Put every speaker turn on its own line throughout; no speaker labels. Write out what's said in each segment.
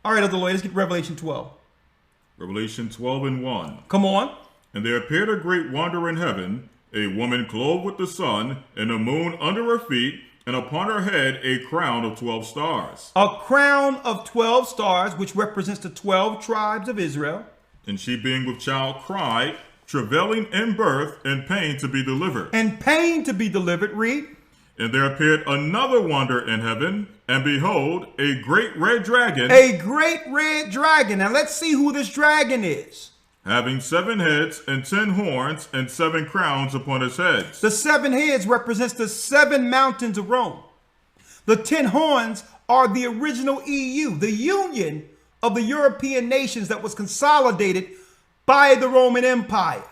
All right, other Lord, let's get Revelation 12.
Revelation 12:1.
Come on.
And there appeared a great wonder in heaven, a woman clothed with the sun, and the moon under her feet, and upon her head a crown of 12 stars.
A crown of 12 stars, which represents the 12 tribes of Israel.
And she being with child cried, travailing in birth, and pain to be delivered.
And pain to be delivered, read.
And there appeared another wonder in heaven, and behold, a great red dragon.
A great red dragon. Now let's see who this dragon is.
Having 7 heads and 10 horns and 7 crowns upon his heads.
The 7 heads represents the 7 mountains of Rome. The 10 horns are the original EU, the union of the European nations that was consolidated by the Roman Empire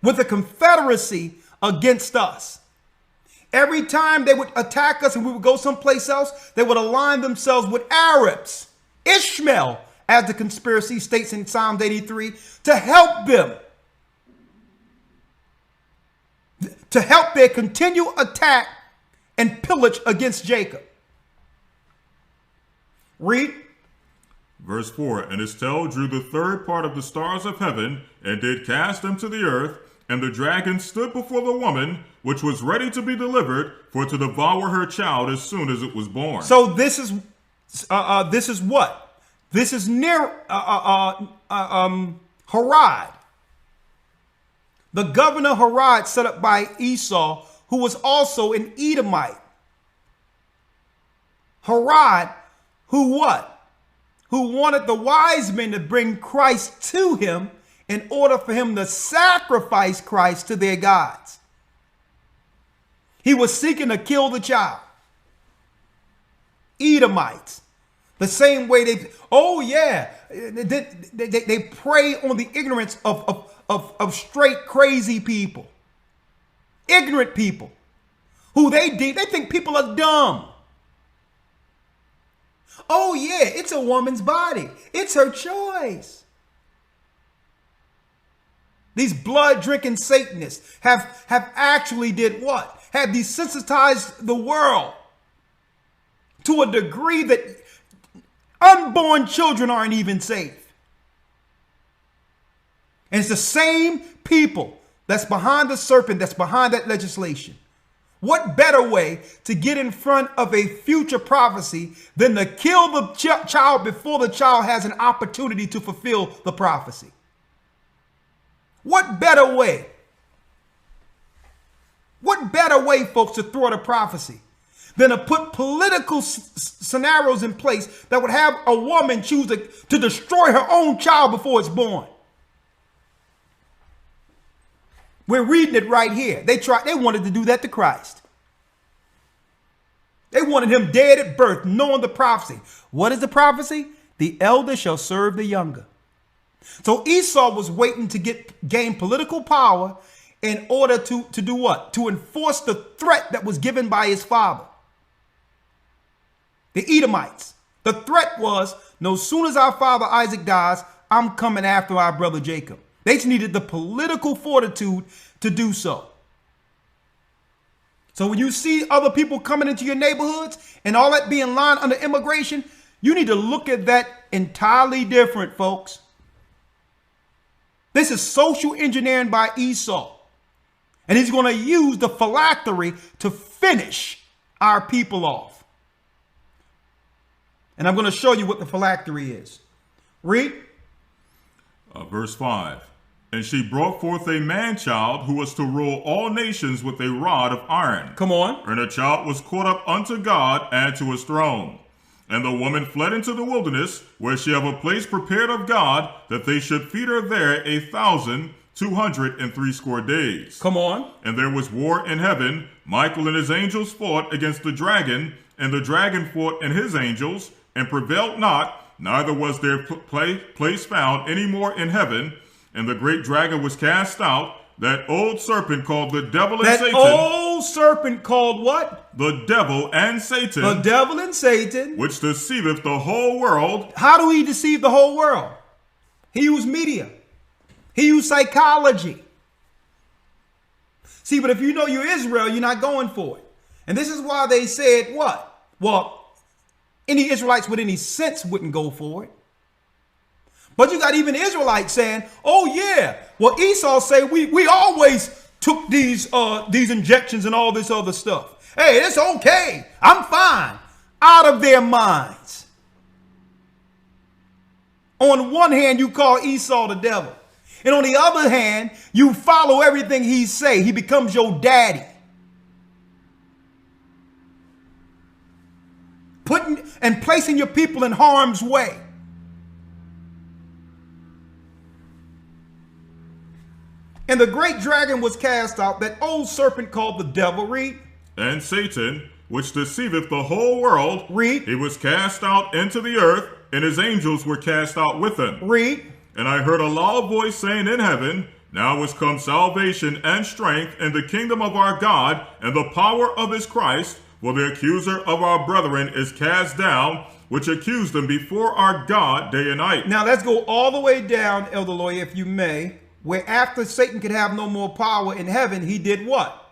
with a confederacy against us. Every time they would attack us and we would go someplace else, they would align themselves with Arabs, Ishmael, as the conspiracy states in Psalm 83, to help them, to help their continual attack and pillage against Jacob. Read.
Verse 4, and his tail drew the third part of the stars of heaven, and did cast them to the earth, and the dragon stood before the woman, which was ready to be delivered, for to devour her child as soon as it was born.
So this is what? This is near Herod. The governor Herod, set up by Esau, who was also an Edomite. Herod, who what? Who wanted the wise men to bring Christ to him in order for him to sacrifice Christ to their gods. He was seeking to kill the child. Edomites. The same way they prey on the ignorance of straight crazy people. Ignorant people. Who they think people are dumb. Oh yeah, it's a woman's body. It's her choice. These blood-drinking Satanists have actually did what? Have desensitized the world to a degree that unborn children aren't even safe. And it's the same people that's behind the serpent, that's behind that legislation. What better way to get in front of a future prophecy than to kill the child before the child has an opportunity to fulfill the prophecy? What better way? What better way, folks, to thwart a prophecy than to put political scenarios in place that would have a woman choose to destroy her own child before it's born? We're reading it right here. They wanted to do that to Christ. They wanted him dead at birth, knowing the prophecy. What is the prophecy? The elder shall serve the younger. So Esau was waiting to gain political power in order to do what? To enforce the threat that was given by his father. The Edomites. The threat was, no sooner as our father Isaac dies, I'm coming after our brother Jacob. They just needed the political fortitude to do so. So when you see other people coming into your neighborhoods and all that being lined under immigration, you need to look at that entirely different, folks. This is social engineering by Esau. And he's going to use the phylactery to finish our people off. And I'm going to show you what the phylactery is. Read.
Verse 5. And she brought forth a man-child who was to rule all nations with a rod of iron.
Come on.
And the child was caught up unto God and to his throne. And the woman fled into the wilderness, where she have a place prepared of God, that they should feed her there 1,260 days.
Come on.
And there was war in heaven. Michael and his angels fought against the dragon, and the dragon fought and his angels, and prevailed not, neither was their place found any more in heaven. And the great dragon was cast out, that old serpent called the devil and Satan.
That old serpent called what?
The devil and Satan.
The devil and Satan.
Which deceiveth the whole world.
How do he deceive the whole world? He used media. He used psychology. See, but if you know you're Israel, you're not going for it. And this is why they said what? Well, Any Israelites with any sense wouldn't go for it. But you got even Israelites saying, oh yeah, well Esau say we always took these injections and all this other stuff. Hey, it's okay. I'm fine. Out of their minds. On one hand, you call Esau the devil. And on the other hand, you follow everything he say. He becomes your daddy. Putting and placing your people in harm's way. And the great dragon was cast out, that old serpent called the devil. Read.
And Satan, which deceiveth the whole world.
Read.
He was cast out into the earth, and his angels were cast out with him.
Read.
And I heard a loud voice saying in heaven, Now is come salvation and strength and the kingdom of our God and the power of his Christ, for the accuser of our brethren is cast down, which accused them before our God day and night.
Now let's go all the way down, Elder Lawyer, if you may, where after Satan could have no more power in heaven, he did what?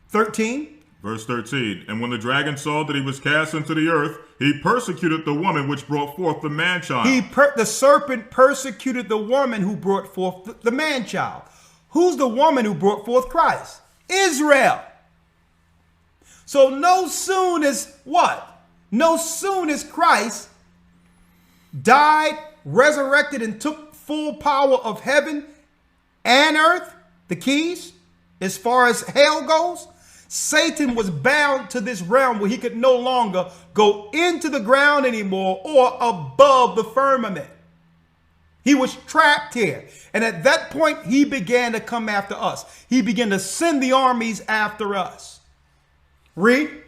13.
Verse 13. And when the dragon saw that he was cast into the earth, he persecuted the woman which brought forth the man-child.
The serpent persecuted the woman who brought forth the man-child. Who's the woman who brought forth Christ? Israel. So no soon as what? No soon as Christ died, resurrected, and took full power of heaven and earth, the keys, as far as hell goes, Satan was bound to this realm where he could no longer go into the ground anymore or above the firmament. He was trapped here. And at that point, he began to come after us. He began to send the armies after us. Read.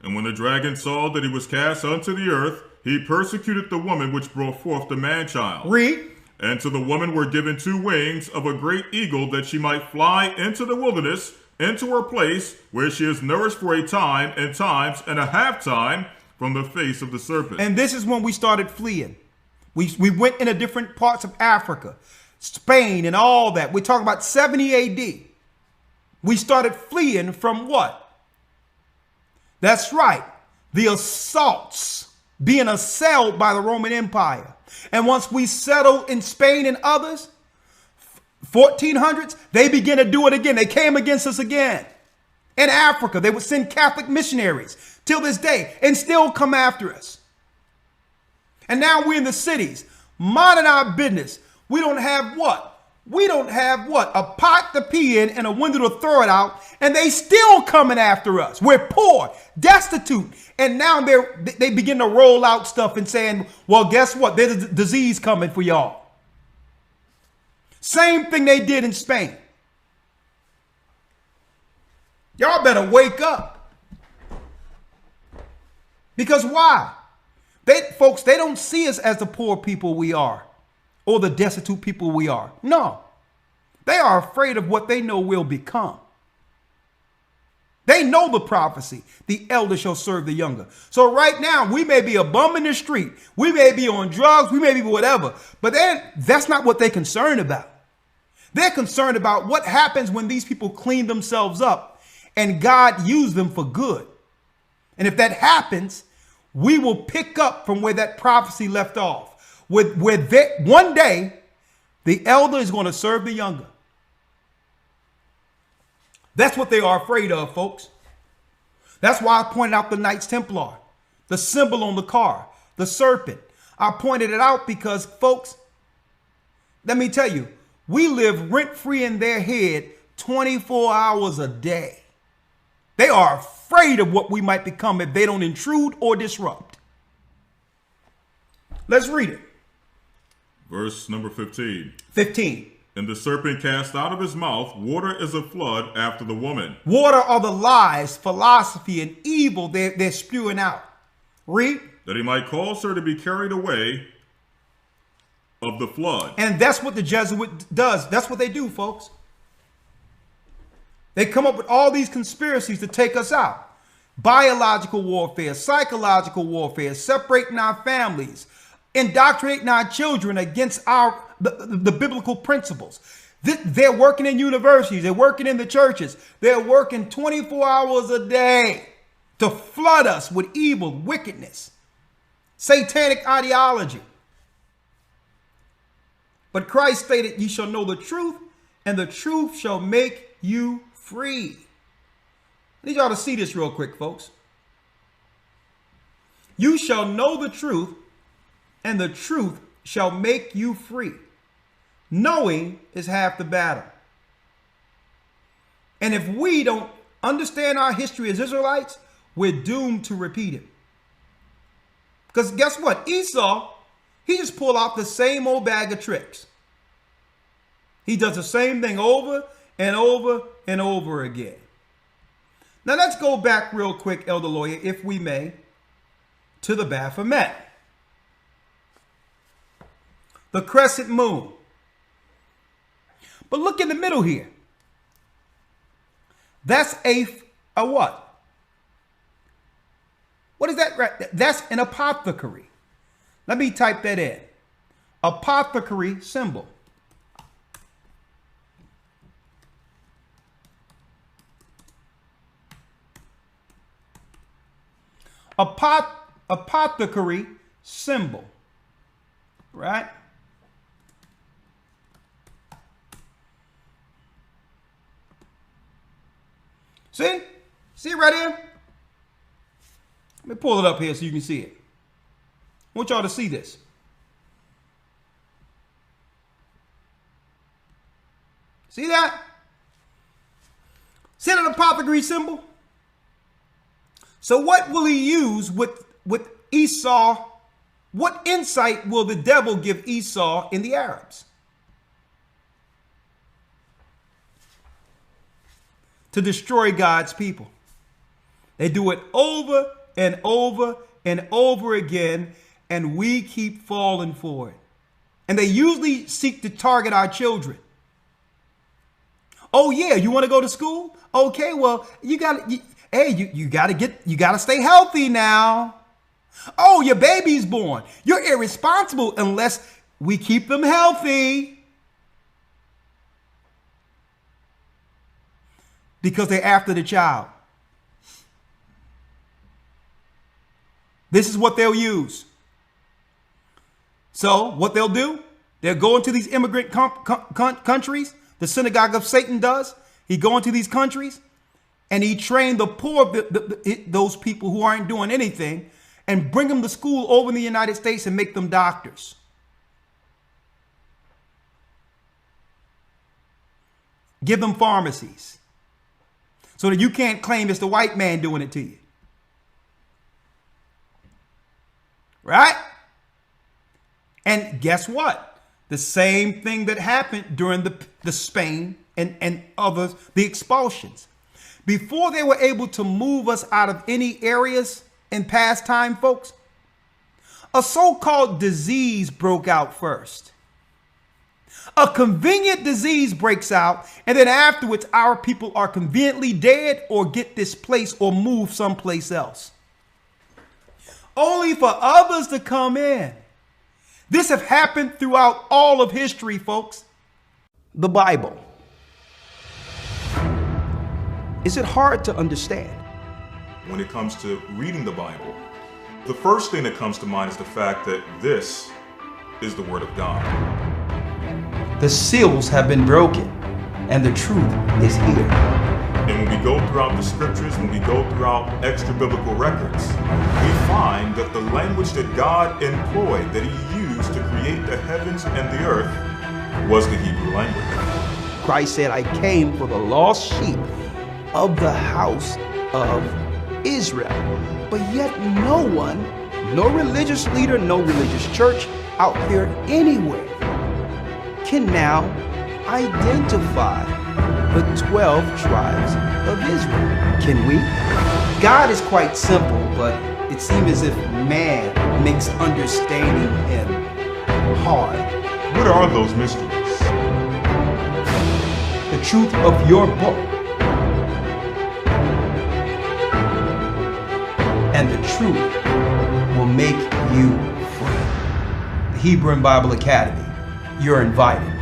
And when the dragon saw that he was cast unto the earth, he persecuted the woman which brought forth the man-child.
Read.
And to the woman were given 2 wings of a great eagle, that she might fly into the wilderness, into her place, where she is nourished for a time and times and a half time from the face of the serpent.
And this is when we started fleeing. We went into different parts of Africa, Spain and all that. We're talking about 70 AD. We started fleeing from what? That's right. The assaults, being assailed by the Roman Empire. And once we settled in Spain and others, 1400s, they began to do it again. They came against us again. In Africa, they would send Catholic missionaries till this day and still come after us. And now we're in the cities, minding our business. We don't have what? We don't have what? A pot to pee in and a window to throw it out, and they still coming after us. We're poor, destitute, and now they begin to roll out stuff and saying, well, guess what? There's a disease coming for y'all. Same thing they did in Spain. Y'all better wake up. Because why? Folks, they don't see us as the poor people we are or the destitute people we are. No. They are afraid of what they know will become. They know the prophecy. The elder shall serve the younger. So right now, we may be a bum in the street. We may be on drugs. We may be whatever. But that's not what they're concerned about. They're concerned about what happens when these people clean themselves up and God use them for good. And if that happens, we will pick up from where that prophecy left off. One day, the elder is going to serve the younger. That's what they are afraid of, folks. That's why I pointed out the Knights Templar, the symbol on the car, the serpent. I pointed it out because, folks, let me tell you, we live rent-free in their head 24 hours a day. They are afraid of what we might become if they don't intrude or disrupt. Let's read it.
Verse number 15.
15.
And the serpent cast out of his mouth water as a flood after the woman.
Water are the lies, philosophy, and evil they're spewing out. Read.
That he might cause her to be carried away of the flood.
And that's what the Jesuit does. That's what they do, folks. They come up with all these conspiracies to take us out. Biological warfare, psychological warfare, separating our families, indoctrinating our children against the biblical principles. They're working in universities. They're working in the churches. They're working 24 hours a day to flood us with evil, wickedness. satanic ideology. But Christ stated, "Ye shall know the truth, and the truth shall make you free." I need y'all to see this real quick, folks. You shall know the truth, and the truth shall make you free. Knowing is half the battle. And if we don't understand our history as Israelites, we're doomed to repeat it. Because guess what? Esau, he just pulled out the same old bag of tricks. He does the same thing over and over and over again. Now let's go back real quick, Elder Lawyer, if we may, to the Baphomet. The crescent moon. But look in the middle here. That's a what? What is that? That's an apothecary. Let me type that in. Apothecary symbol. Apothecary symbol. Right? See? See it right here? Let me pull it up here so you can see it. I want y'all to see this. See that? See that apothecary symbol? So what will he use with Esau? What insight will the devil give Esau in the Arabs? To destroy God's people. They do it over and over and over again, and we keep falling for it. And they usually seek to target our children. Oh yeah, you want to go to school? Okay, well, you got to stay healthy now. Oh, your baby's born. You're irresponsible unless we keep them healthy. Because they're after the child. This is what they'll use. So what they'll do, they'll go into these immigrant countries. The synagogue of Satan does. He go into these countries and he trained the poor, those people who aren't doing anything, and bring them to school over in the United States and make them doctors. Give them pharmacies. So that you can't claim it's the white man doing it to you. Right? And guess what? The same thing that happened during the Spain and others, the expulsions. Before they were able to move us out of any areas in past time, folks, a so-called disease broke out first. A convenient disease breaks out, and then afterwards, our people are conveniently dead or get displaced or moved someplace else. Only for others to come in. This has happened throughout all of history, folks. The Bible. Is it hard to understand?
When it comes to reading the Bible, the first thing that comes to mind is the fact that this is the Word of God.
The seals have been broken, and the truth is here.
And when we go throughout the scriptures, when we go throughout extra biblical records, we find that the language that God employed, that he used to create the heavens and the earth, was the Hebrew language.
Christ said, "I came for the lost sheep of the house of Israel." But yet no one, no religious leader, no religious church out there anywhere can now identify the 12 tribes of Israel. Can we? God is quite simple, but it seems as if man makes understanding him hard.
What are those mysteries?
The truth of your book and the truth will make you free. The Hebrew and Bible Academy. You're invited.